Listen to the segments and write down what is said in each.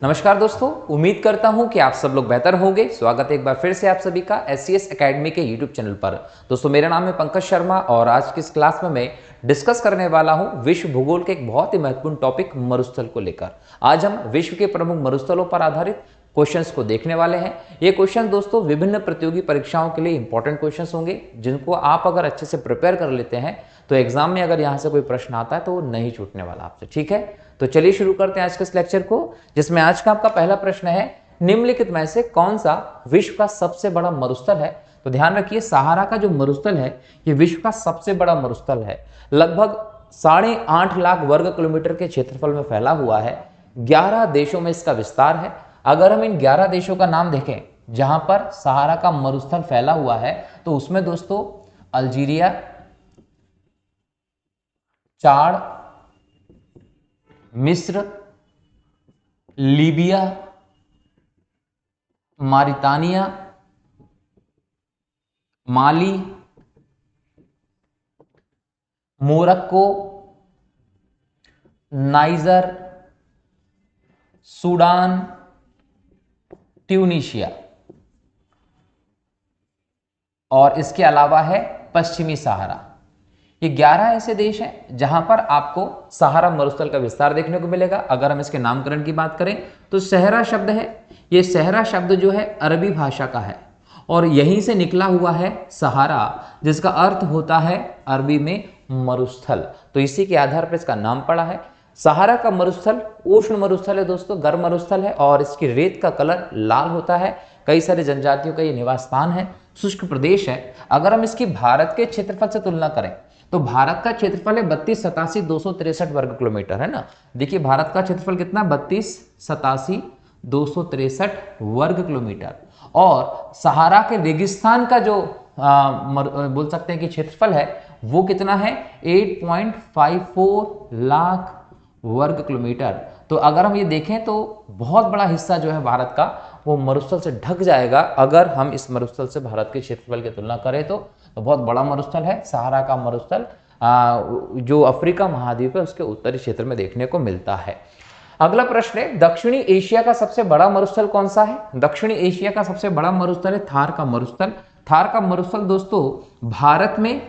नमस्कार दोस्तों, उम्मीद करता हूं कि आप सब लोग बेहतर होंगे। स्वागत है एक बार फिर से आप सभी का SCS एकेडमी के यूट्यूब चैनल पर। दोस्तों, मेरा नाम है पंकज शर्मा और आज की इस क्लास में मैं डिस्कस करने वाला हूं विश्व भूगोल के एक बहुत ही महत्वपूर्ण टॉपिक मरुस्थल को लेकर। आज हम विश्व के प्रमुख मरुस्थलों पर आधारित क्वेश्चंस को देखने वाले हैं। ये क्वेश्चन दोस्तों विभिन्न प्रतियोगी परीक्षाओं के लिए इंपॉर्टेंट क्वेश्चंस होंगे, जिनको आप अगर अच्छे से प्रिपेयर कर लेते हैं तो एग्जाम में अगर यहाँ से कोई प्रश्न आता है तो वो नहीं छूटने वाला आपसे। ठीक है, तो चलिए शुरू करते हैं आज के इस लेक्चर को, जिसमें आज का आपका पहला प्रश्न है, निम्नलिखित में से कौन सा विश्व का सबसे बड़ा मरुस्थल है। तो ध्यान रखिए, सहारा का जो मरुस्थल है ये विश्व का सबसे बड़ा मरुस्थल है। लगभग 8.5 लाख वर्ग किलोमीटर के क्षेत्रफल में फैला हुआ है। 11 देशों में इसका विस्तार है। अगर हम इन 11 देशों का नाम देखें जहां पर सहारा का मरुस्थल फैला हुआ है, तो उसमें दोस्तों अल्जीरिया, चाड, मिस्र, लीबिया, मारितानिया, माली, मोरक्को, नाइजर, सूडान, ट्यूनीशिया और इसके अलावा है पश्चिमी सहारा। ये 11 ऐसे देश हैं जहां पर आपको सहारा मरुस्थल का विस्तार देखने को मिलेगा। अगर हम इसके नामकरण की बात करें तो सहरा शब्द है, ये सहरा शब्द जो है अरबी भाषा का है और यहीं से निकला हुआ है सहारा, जिसका अर्थ होता है अरबी में मरुस्थल। तो इसी के आधार पर इसका नाम पड़ा है। सहारा का मरुस्थल उष्ण मरुस्थल है दोस्तों, गर्म मरुस्थल है और इसकी रेत का कलर लाल होता है। कई सारे जनजातियों का ये निवास स्थान है, शुष्क प्रदेश है। अगर हम इसकी भारत के क्षेत्रफल से तुलना करें तो भारत का क्षेत्रफल है 32,87,263 वर्ग किलोमीटर, है ना। देखिए भारत का क्षेत्रफल कितना, 32,87,263 वर्ग किलोमीटर। और सहारा के रेगिस्तान का जो बोल सकते हैं कि क्षेत्रफल है वो कितना है, 8.54 लाख वर्ग किलोमीटर। तो अगर हम ये देखें तो बहुत बड़ा हिस्सा जो है भारत का वो मरुस्थल से ढक जाएगा। अगर हम इस मरुस्थल से भारत के क्षेत्रफल की तुलना करें तो बहुत बड़ा मरुस्थल है सहारा का मरुस्थल, जो अफ्रीका महाद्वीप है उसके उत्तरी क्षेत्र में देखने को मिलता है। अगला प्रश्न है, दक्षिणी एशिया का सबसे बड़ा मरुस्थल कौन सा है। दक्षिणी एशिया का सबसे बड़ा मरुस्थल है थार का मरुस्थल। थार का मरुस्थल दोस्तों भारत में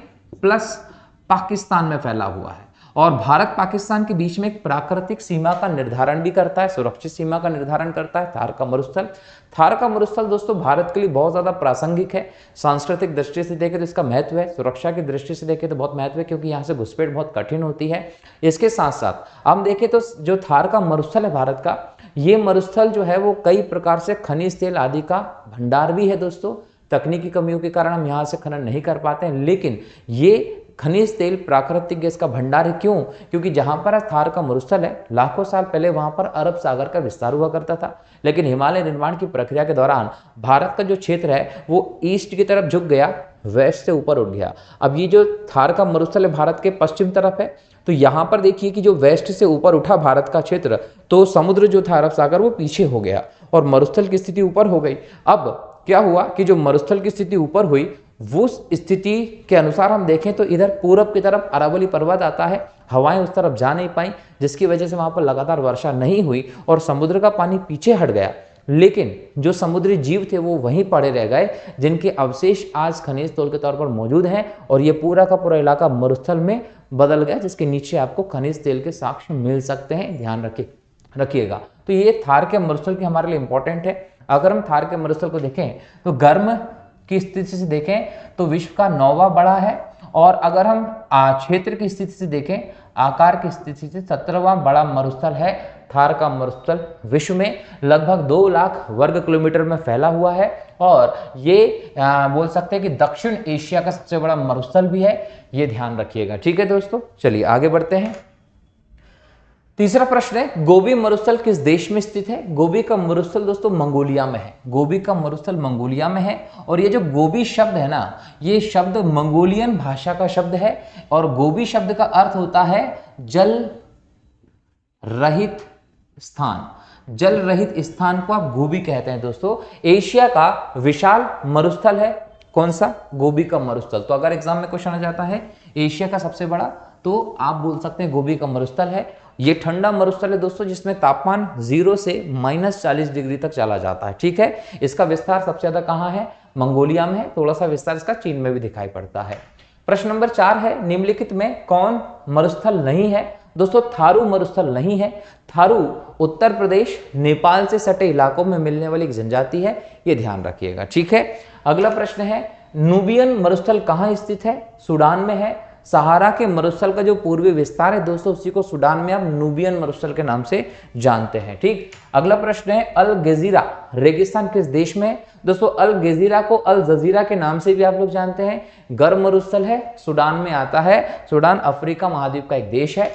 प्लस पाकिस्तान में फैला हुआ है और भारत पाकिस्तान के बीच में एक प्राकृतिक सीमा का निर्धारण भी करता है, सुरक्षित सीमा का निर्धारण करता है थार का मरुस्थल। थार का मरुस्थल दोस्तों भारत के लिए बहुत ज्यादा प्रासंगिक है। सांस्कृतिक दृष्टि से देखें तो इसका महत्व है, सुरक्षा की दृष्टि से देखें तो बहुत महत्व है, क्योंकि यहाँ से घुसपैठ बहुत कठिन होती है। इसके साथ साथ हम देखें तो जो थार का मरुस्थल है भारत का, ये मरुस्थल जो है वो कई प्रकार से खनिज तेल आदि का भंडार भी है दोस्तों। तकनीकी कमियों के कारण हम यहाँ से खनन नहीं कर पाते हैं, लेकिन ये खनिज तेल प्राकृतिक गैस का भंडार है। क्यों? क्योंकि जहां पर थार का मरुस्थल है, लाखों साल पहले वहां पर अरब सागर का विस्तार हुआ करता था, लेकिन हिमालय निर्माण की प्रक्रिया के दौरान भारत का जो क्षेत्र है वो ईस्ट की तरफ झुक गया, वेस्ट से ऊपर उठ गया। अब ये जो थार का मरुस्थल है भारत के पश्चिम तरफ है, तो यहां पर देखिए कि जो वेस्ट से ऊपर उठा भारत का क्षेत्र, तो समुद्र जो था अरब सागर वो पीछे हो गया और मरुस्थल की स्थिति ऊपर हो गई। अब क्या हुआ कि जो मरुस्थल की स्थिति ऊपर हुई, वो स्थिति के अनुसार हम देखें तो इधर पूरब की तरफ अरावली पर्वत आता है, हवाएं उस तरफ जा नहीं पाई, जिसकी वजह से वहां पर लगातार वर्षा नहीं हुई और समुद्र का पानी पीछे हट गया। लेकिन जो समुद्री जीव थे वो वहीं पड़े रह गए, जिनके अवशेष आज खनिज तेल के तौर पर मौजूद हैं और ये पूरा का पूरा इलाका मरुस्थल में बदल गया, जिसके नीचे आपको खनिज तेल के साक्ष्य मिल सकते हैं, ध्यान रखिएगा। तो ये थार के मरुस्थल की हमारे लिए इंपॉर्टेंट है। अगर हम थार के मरुस्थल को देखें तो गर्म की स्थिति से देखें तो विश्व का 9वां बड़ा है और अगर हम क्षेत्र की स्थिति से देखें, आकार की स्थिति से 17वां बड़ा मरुस्थल है थार का मरुस्थल। विश्व में लगभग 2 लाख वर्ग किलोमीटर में फैला हुआ है और ये बोल सकते हैं कि दक्षिण एशिया का सबसे बड़ा मरुस्थल भी है, ये ध्यान रखिएगा। ठीक है दोस्तों, चलिए आगे बढ़ते हैं। तीसरा प्रश्न है, गोबी मरुस्थल किस देश में स्थित है। गोबी का मरुस्थल दोस्तों मंगोलिया में है। गोबी का मरुस्थल मंगोलिया में है और ये जो गोबी शब्द है ना, ये शब्द मंगोलियन भाषा का शब्द है और गोबी शब्द का अर्थ होता है जल रहित स्थान। जल रहित स्थान को आप गोबी कहते हैं दोस्तों। एशिया का विशाल मरुस्थल है कौन सा, गोबी का मरुस्थल। तो अगर एग्जाम में क्वेश्चन आ जाता है एशिया का सबसे बड़ा तो आप बोल सकते हैं गोबी का मरुस्थल है। ये ठंडा मरुस्थल है दोस्तों, जिसमें तापमान 0 से -40 डिग्री तक चला जाता है। ठीक है, इसका विस्तार सबसे ज्यादा कहाँ है? मंगोलिया में है। थोड़ा सा विस्तार इसका चीन में भी दिखाई पड़ता है। प्रश्न नंबर 4 है, निम्नलिखित में कौन मरुस्थल नहीं है? दोस्तों थारू मरुस्थल नहीं है। थारू उत्तर प्रदेश नेपाल से सटे इलाकों में मिलने वाली एक जनजाति है, ये ध्यान रखिएगा। ठीक है, अगला प्रश्न है, नूबियन मरुस्थल कहाँ स्थित है? सूडान में है। सहारा के मरुस्थल का जो पूर्वी विस्तार है दोस्तों, उसी को सूडान में आप नूबियन मरुस्थल के नाम से जानते हैं। ठीक, अगला प्रश्न है, अल गजीरा रेगिस्तान किस देश में है? दोस्तों अल गजीरा को अल जजीरा के नाम से भी आप लोग जानते हैं। गर्म मरुस्थल है, सूडान में आता है। सूडान अफ्रीका महाद्वीप का एक देश है।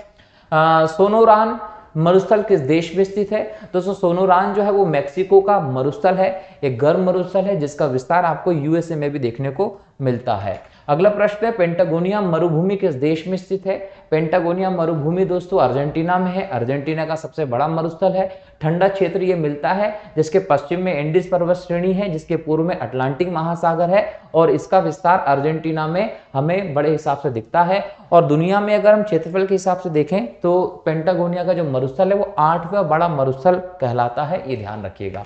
सोनोरान मरुस्थल किस देश में स्थित है? दोस्तों सोनोरान जो है वो मेक्सिको का मरुस्थल है, एक गर्म मरुस्थल है जिसका विस्तार आपको यूएसए में भी देखने को मिलता है। अगला प्रश्न है, पेंटागोनिया मरुभूमि किस देश में स्थित है? पेंटागोनिया मरुभूमि दोस्तों अर्जेंटीना में है। अर्जेंटीना का सबसे बड़ा मरुस्थल है। ठंडा क्षेत्र ये मिलता है, जिसके पश्चिम में एंडीज पर्वत श्रेणी है, जिसके पूर्व में अटलांटिक महासागर है, और इसका विस्तार अर्जेंटीना में हमें बड़े हिसाब से दिखता है। और दुनिया में अगर हम क्षेत्रफल के हिसाब से देखें तो पेंटागोनिया का जो मरुस्थल है वो 8वां बड़ा मरुस्थल कहलाता है, ये ध्यान रखिएगा।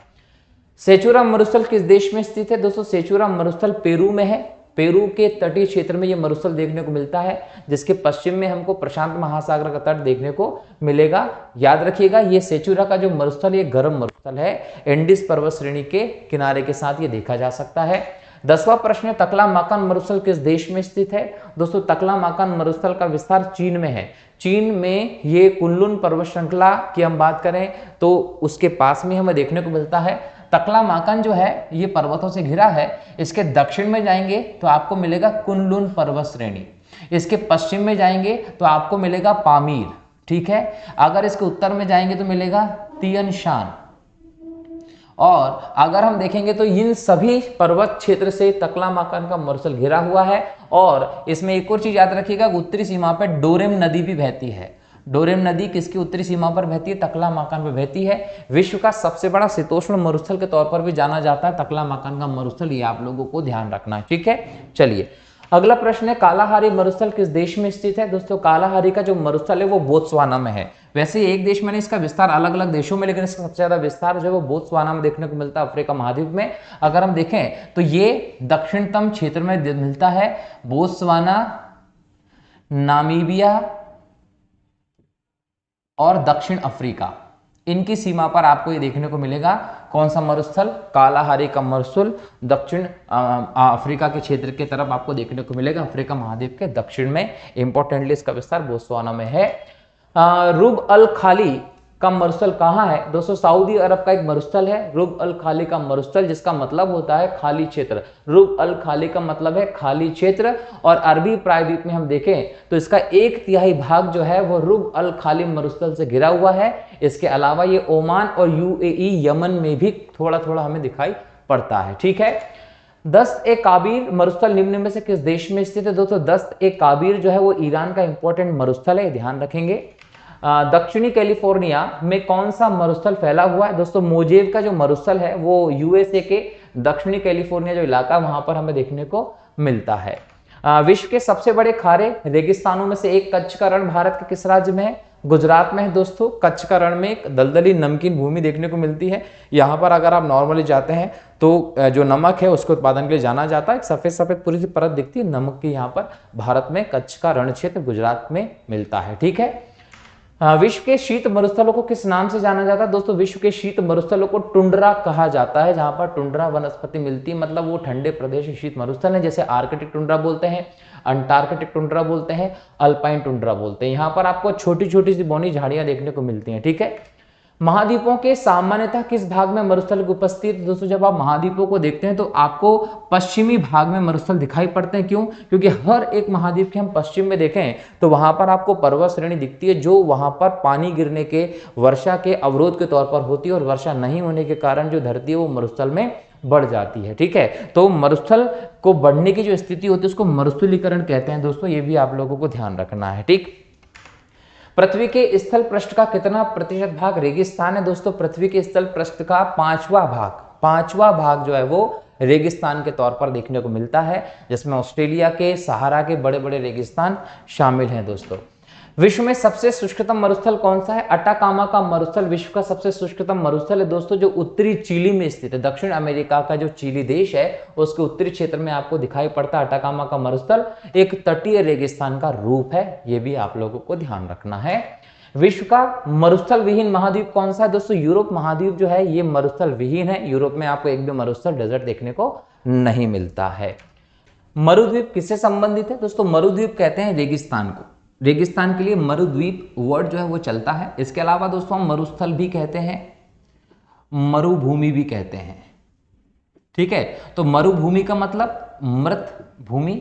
सेचुरा मरुस्थल किस देश में स्थित है? दोस्तों सेचुरा मरुस्थल पेरू में है। पेरू के तटीय क्षेत्र में यह मरुस्थल देखने को मिलता है, जिसके पश्चिम में हमको प्रशांत महासागर का तट देखने को मिलेगा। याद रखिएगा, ये सेचुरा का जो मरुस्थल ये गर्म मरुस्थल है, एंडीज पर्वत श्रेणी के किनारे के साथ ये देखा जा सकता है। 10वां प्रश्न है, तकलामाकान मरुस्थल किस देश में स्थित है? दोस्तों तकलामाकान मरुस्थल का विस्तार चीन में है। चीन में ये कुनलुन पर्वत श्रृंखला की हम बात करें तो उसके पास में हमें देखने को मिलता है। तकलामाकान जो है ये पर्वतों से घिरा है। इसके दक्षिण में जाएंगे तो आपको मिलेगा कुनलुन पर्वत श्रेणी, इसके पश्चिम में जाएंगे तो आपको मिलेगा पामीर। ठीक है, अगर इसके उत्तर में जाएंगे तो मिलेगा तियन शान। और अगर हम देखेंगे तो इन सभी पर्वत क्षेत्र से तकलामाकान का मरुस्थल घिरा हुआ है। और इसमें एक और चीज याद रखिएगा, उत्तरी सीमा पर डोरेम नदी भी बहती है। डोरेम नदी किसकी उत्तरी सीमा पर बहती है? तकलामाकान पर बहती है। विश्व का सबसे बड़ा शीतोष्ण मरुस्थल के तौर पर भी जाना जाता है तकलामाकान का मरुस्थल, ये आप लोगों को ध्यान रखना है। ठीक है, चलिए अगला प्रश्न है, कालाहारी मरुस्थल किस देश में स्थित है? दोस्तों कालाहारी का जो मरुस्थल है वो बोत्सवाना में है। वैसे एक देश में नहीं, इसका विस्तार अलग अलग देशों में, लेकिन इसका सबसे ज्यादा विस्तार जो है वो बोत्सवाना में देखने को मिलता है, अफ्रीका महाद्वीप में। अगर हम देखें तो ये दक्षिणतम क्षेत्र में मिलता है। बोत्सवाना, नामीबिया और दक्षिण अफ्रीका, इनकी सीमा पर आपको ये देखने को मिलेगा। कौन सा मरुस्थल? कालाहारी का मरुस्थल दक्षिण अफ्रीका के क्षेत्र की तरफ आपको देखने को मिलेगा, अफ्रीका महाद्वीप के दक्षिण में। इंपॉर्टेंटली इसका विस्तार बोत्सवाना में है। रुब अल खाली का मरुस्थल कहाँ है? दोस्तों सऊदी अरब का एक मरुस्थल है रुब अल खाली का मरुस्थल, जिसका मतलब होता है खाली क्षेत्र। रुब अल खाली का मतलब है खाली क्षेत्र। और अरबी प्रायद्वीप में हम देखें तो इसका 1/3 भाग जो है वो रुब अल खाली मरुस्थल से घिरा हुआ है। इसके अलावा ये ओमान और यूएई यमन में भी थोड़ा थोड़ा हमें दिखाई पड़ता है। ठीक है, दस्त-ए-काबीर मरुस्थल निम्न में से किस देश में स्थित है? दोस्तों दस्त-ए-काबीर जो है वो ईरान का इंपॉर्टेंट मरुस्थल है, ध्यान रखेंगे। दक्षिणी कैलिफोर्निया में कौन सा मरुस्थल फैला हुआ है? दोस्तों मोजेव का जो मरुस्थल है वो यूएसए के दक्षिणी कैलिफोर्निया जो इलाका वहां पर हमें देखने को मिलता है। विश्व के सबसे बड़े खारे रेगिस्तानों में से एक कच्छ का रण भारत के किस राज्य में है? गुजरात में है दोस्तों। कच्छ का रण में एक दलदली नमकीन भूमि देखने को मिलती है। यहाँ पर अगर आप नॉर्मली जाते हैं तो जो नमक है उसके उत्पादन के लिए जाना जाता है। एक सफेद सफेद पूरी सी परत दिखती है नमक की, यहाँ पर भारत में कच्छ का रण क्षेत्र गुजरात में मिलता है। ठीक है, विश्व के शीत मरुस्थलों को किस नाम से जाना जाता है? दोस्तों विश्व के शीत मरुस्थलों को टुंड्रा कहा जाता है, जहां पर टुंड्रा वनस्पति मिलती है, मतलब वो ठंडे प्रदेश शीत मरुस्थल है। जैसे आर्कटिक टुंड्रा बोलते हैं, अंटार्कटिक टुंड्रा बोलते हैं, अल्पाइन टुंड्रा बोलते हैं। यहाँ पर आपको छोटी छोटी सी बौनी झाड़ियां देखने को मिलती हैं। ठीक है, महाद्वीपों के सामान्यतः किस भाग में मरुस्थल की उपस्थिति? दोस्तों जब आप महाद्वीपों को देखते हैं तो आपको पश्चिमी भाग में मरुस्थल दिखाई पड़ते हैं। क्यों? क्योंकि हर एक महाद्वीप के हम पश्चिम में देखें तो वहां पर आपको पर्वत श्रेणी दिखती है, जो वहां पर पानी गिरने के, वर्षा के अवरोध के तौर पर होती है, और वर्षा नहीं होने के कारण जो धरती है वो मरुस्थल में बढ़ जाती है। ठीक है, तो मरुस्थल को बढ़ने की जो स्थिति होती है उसको मरुस्थलीकरण कहते हैं दोस्तों, ये भी आप लोगों को ध्यान रखना है। ठीक, पृथ्वी के स्थल पृष्ठ का कितना प्रतिशत भाग रेगिस्तान है? दोस्तों पृथ्वी के स्थल पृष्ठ का 5वां भाग जो है वो रेगिस्तान के तौर पर देखने को मिलता है, जिसमें ऑस्ट्रेलिया के सहारा के बड़े बड़े रेगिस्तान शामिल हैं दोस्तों। विश्व में सबसे शुष्कतम मरुस्थल कौन सा है? अटाकामा का मरुस्थल विश्व का सबसे शुष्कतम मरुस्थल है दोस्तों, जो उत्तरी चिली में स्थित है। दक्षिण अमेरिका का जो चिली देश है उसके उत्तरी क्षेत्र में आपको दिखाई पड़ता है अटाकामा का मरुस्थल। एक तटीय रेगिस्तान का रूप है, यह भी आप लोगों को ध्यान रखना है। विश्व का मरुस्थल विहीन महाद्वीप कौन सा है दोस्तों? यूरोप महाद्वीप जो है ये मरुस्थल विहीन है। यूरोप में आपको एक भी मरुस्थल डेजर्ट देखने को नहीं मिलता है। मरुद्वीप किससे संबंधित है दोस्तों? मरुद्वीप कहते हैं रेगिस्तान को। रेगिस्तान के लिए मरुद्वीप वर्ड जो है वो चलता है। इसके अलावा दोस्तों हम मरुस्थल भी कहते हैं, मरुभूमि भी कहते हैं, ठीक है। तो मरुभूमि का मतलब मृत भूमि,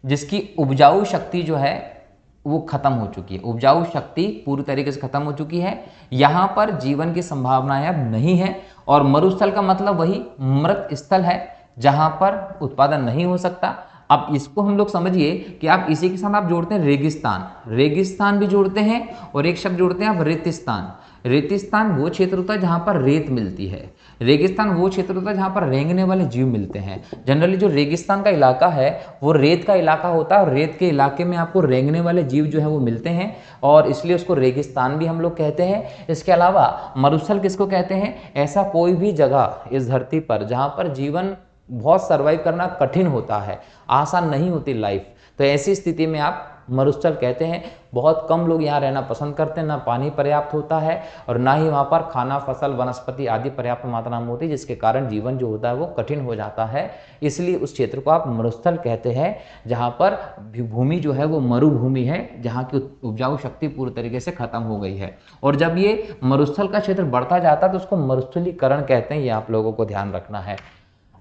जिसकी उपजाऊ शक्ति जो है वो खत्म हो चुकी है, उपजाऊ शक्ति पूरी तरीके से खत्म हो चुकी है, यहां पर जीवन की संभावनाएं अब नहीं है। और मरुस्थल का मतलब वही मृत स्थल है जहां पर उत्पादन नहीं हो सकता। अब इसको हम लोग समझिए कि आप इसी के साथ आप जोड़ते हैं रेगिस्तान, रेगिस्तान भी जोड़ते हैं और एक शब्द जोड़ते हैं आप रेतिस्तान। रेतिस्तान वो क्षेत्र होता है जहां पर रेत मिलती है, रेगिस्तान वो क्षेत्र होता है जहां पर रेंगने वाले जीव मिलते हैं। जनरली जो रेगिस्तान का इलाका है वो रेत का इलाका होता है और रेत के इलाके में आपको रेंगने वाले जीव जो है वो मिलते हैं और इसलिए उसको रेगिस्तान भी हम लोग कहते हैं। इसके अलावा मरुस्थल किसको कहते हैं? ऐसा कोई भी जगह इस धरती पर जहां पर जीवन बहुत सर्वाइव करना कठिन होता है, आसान नहीं होती लाइफ, तो ऐसी स्थिति में आप मरुस्थल कहते हैं। बहुत कम लोग यहाँ रहना पसंद करते हैं, ना पानी पर्याप्त होता है और ना ही वहाँ पर खाना, फसल, वनस्पति आदि पर्याप्त मात्रा में होती है, जिसके कारण जीवन जो होता है वो कठिन हो जाता है। इसलिए उस क्षेत्र को आप मरुस्थल कहते हैं, जहाँ पर भूमि जो है वो मरुभूमि है, जहाँ की उपजाऊ शक्ति पूरी तरीके से खत्म हो गई है। और जब ये मरुस्थल का क्षेत्र बढ़ता जाता है तो उसको मरुस्थलीकरण कहते हैं, ये आप लोगों को ध्यान रखना है।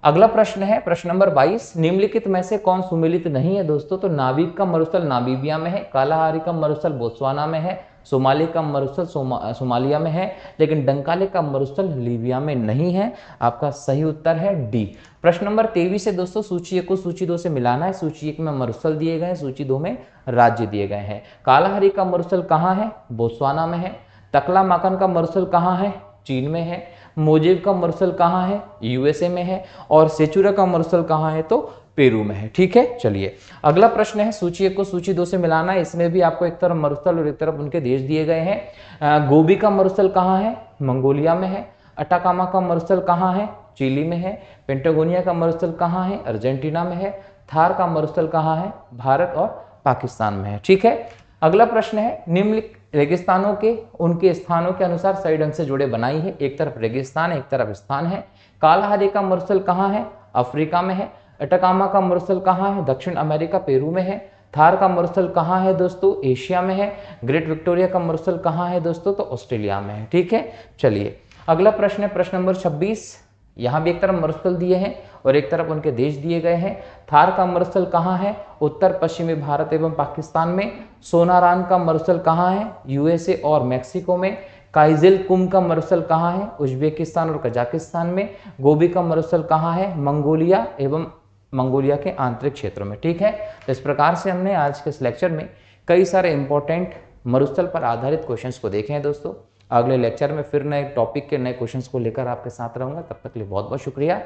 अगला प्रश्न है प्रश्न नंबर 22, निम्नलिखित में से कौन सुमेलित नहीं है दोस्तों? तो नामीब का मरुस्थल नामीबिया में है, कालाहारी का मरुस्थल बोत्सवाना में है, सोमाली का मरुस्थल सोमालिया में है, लेकिन डंकाले का मरुस्थल लीबिया में नहीं है। आपका सही उत्तर है डी। प्रश्न नंबर 23 है दोस्तों, सूची 1 को सूची 2 से मिलाना है। सूची 1 में मरुस्थल दिए गए हैं, सूची 2 में राज्य दिए गए हैं। कालाहारी का मरुस्थल कहाँ है? बोत्सवाना में है। तकलामाकन का मरुस्थल कहाँ है? चीन में है। मोजेब का मरुस्थल कहाँ है? यूएसए में है। और सेचुरा का मरुस्थल कहाँ है? तो पेरू में है। ठीक है, चलिए अगला प्रश्न है, सूची 1 को सूची 2 से मिलाना है। इसमें भी आपको एक तरफ मरुस्थल और एक तरफ उनके देश दिए गए हैं। गोबी का मरुस्थल कहाँ है? मंगोलिया में है। अटाकामा का मरुस्थल कहाँ है? चिली में है। पेंटागोनिया का मरुस्थल कहाँ है? अर्जेंटीना में है। थार का मरुस्थल कहाँ है? भारत और पाकिस्तान में है। ठीक है, अगला प्रश्न है, निम्नलिखित रेगिस्तानों के उनके स्थानों के अनुसार सही ढंग से जोड़े बनाई है। एक तरफ रेगिस्तान, एक तरफ स्थान है। कालाहारी का मरुस्थल कहाँ है? अफ्रीका में है। अटाकामा का मरुस्थल कहाँ है? दक्षिण अमेरिका पेरू में है। थार का मरुस्थल कहाँ है दोस्तों? एशिया में है। ग्रेट विक्टोरिया का मरुस्थल कहाँ है दोस्तों? तो ऑस्ट्रेलिया में है। ठीक है, चलिए अगला प्रश्न है प्रश्न नंबर 26। यहाँ भी एक तरफ मरुस्थल दिए हैं और एक तरफ उनके देश दिए गए हैं। थार का मरुस्थल कहाँ है? उत्तर पश्चिमी भारत एवं पाकिस्तान में। सोनारान का मरुस्थल कहाँ है? यूएसए और मेक्सिको में। काइजिल कुम का मरुस्थल कहाँ है? उज्बेकिस्तान और कजाकिस्तान में। गोबी का मरुस्थल कहाँ है? मंगोलिया एवं मंगोलिया के आंतरिक क्षेत्रों में। ठीक है, तो इस प्रकार से हमने आज के इस लेक्चर में कई सारे इंपॉर्टेंट मरुस्थल पर आधारित क्वेश्चंस को देखे हैं दोस्तों। अगले लेक्चर में फिर नए टॉपिक के नए क्वेश्चंस को लेकर आपके साथ रहूंगा। तब तक के लिए बहुत बहुत शुक्रिया।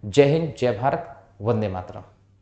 जय हिंद, जय भारत, वंदे मातरम।